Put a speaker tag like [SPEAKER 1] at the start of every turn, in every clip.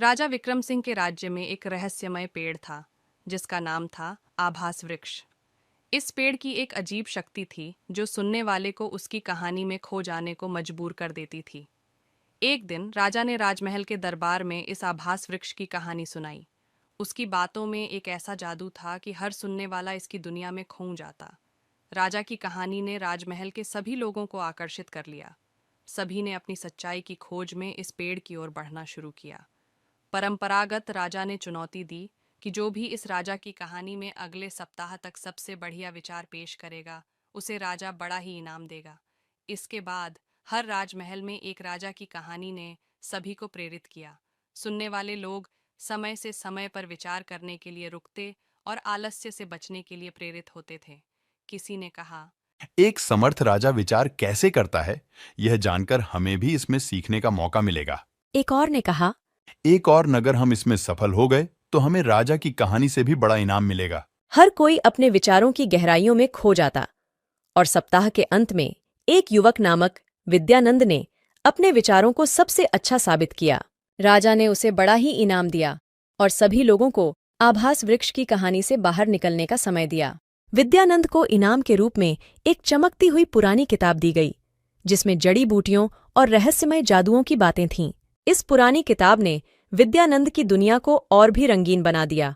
[SPEAKER 1] राजा विक्रम सिंह के राज्य में एक रहस्यमय पेड़ था जिसका नाम था आभास वृक्ष। इस पेड़ की एक अजीब शक्ति थी जो सुनने वाले को उसकी कहानी में खो जाने को मजबूर कर देती थी। एक दिन राजा ने राजमहल के दरबार में इस आभास वृक्ष की कहानी सुनाई। उसकी बातों में एक ऐसा जादू था कि हर सुनने वाला इसकी दुनिया में खो जाता। राजा की कहानी ने राजमहल के सभी लोगों को आकर्षित कर लिया। सभी ने अपनी सच्चाई की खोज में इस पेड़ की ओर बढ़ना शुरू किया। परंपरागत राजा ने चुनौती दी कि जो भी इस राजा की कहानी में अगले सप्ताह तक सबसे बढ़िया विचार पेश करेगा उसे राजा बड़ा ही इनाम देगा। इसके बाद हर राजमहल में एक राजा की कहानी ने सभी को प्रेरित किया। सुनने वाले लोग समय से समय पर विचार करने के लिए रुकते और आलस्य से बचने के लिए प्रेरित होते थे। किसी ने कहा,
[SPEAKER 2] एक समर्थ राजा विचार कैसे करता है, यह जानकर हमें भी इसमें सीखने का मौका मिलेगा।
[SPEAKER 3] एक और ने कहा,
[SPEAKER 2] एक और अगर हम इसमें सफल हो गए तो हमें राजा की कहानी से भी बड़ा इनाम मिलेगा।
[SPEAKER 3] हर कोई अपने विचारों की गहराइयों में खो जाता और सप्ताह के अंत में एक युवक नामक विद्यानंद ने अपने विचारों को सबसे अच्छा साबित किया। राजा ने उसे बड़ा ही इनाम दिया और सभी लोगों को आभास वृक्ष की कहानी से बाहर निकलने का समय दिया। विद्यानंद को इनाम के रूप में एक चमकती हुई पुरानी किताब दी गई जिसमें जड़ी बूटियों और रहस्यमय जादुओं की बातें थीं। इस पुरानी किताब ने विद्यानंद की दुनिया को और भी रंगीन बना दिया।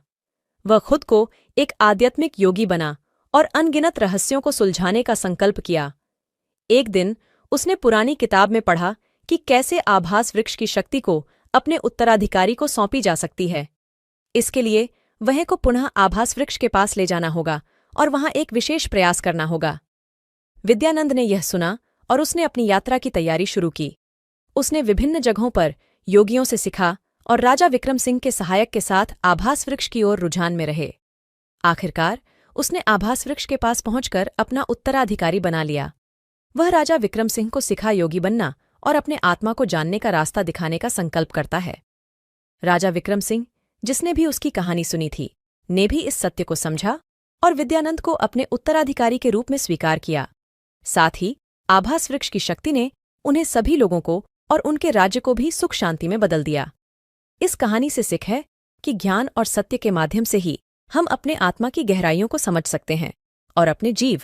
[SPEAKER 3] वह खुद को एक आध्यात्मिक योगी बना और अनगिनत रहस्यों को सुलझाने का संकल्प किया। एक दिन उसने पुरानी किताब में पढ़ा कि कैसे आभास वृक्ष की शक्ति को अपने उत्तराधिकारी को सौंपी जा सकती है। इसके लिए वह को पुनः आभास वृक्ष के पास ले जाना होगा और वहां एक विशेष प्रयास करना होगा। विद्यानंद ने यह सुना और उसने अपनी यात्रा की तैयारी शुरू की। उसने विभिन्न जगहों पर योगियों से सीखा और राजा विक्रम सिंह के सहायक के साथ आभास वृक्ष की ओर रुझान में रहे। आखिरकार उसने आभास वृक्ष के पास पहुंचकर अपना उत्तराधिकारी बना लिया। वह राजा विक्रम सिंह को सिखा योगी बनना और अपने आत्मा को जानने का रास्ता दिखाने का संकल्प करता है। राजा विक्रम सिंह, जिसने भी उसकी कहानी सुनी थी, ने भी इस सत्य को समझा और विद्यानंद को अपने उत्तराधिकारी के रूप में स्वीकार किया। साथ ही आभास वृक्ष की शक्ति ने उन्हें सभी लोगों को और उनके राज्य को भी सुख शांति में बदल दिया। इस कहानी से सीख है कि ज्ञान और सत्य के माध्यम से ही हम अपने आत्मा की गहराइयों को समझ सकते हैं और अपने जीव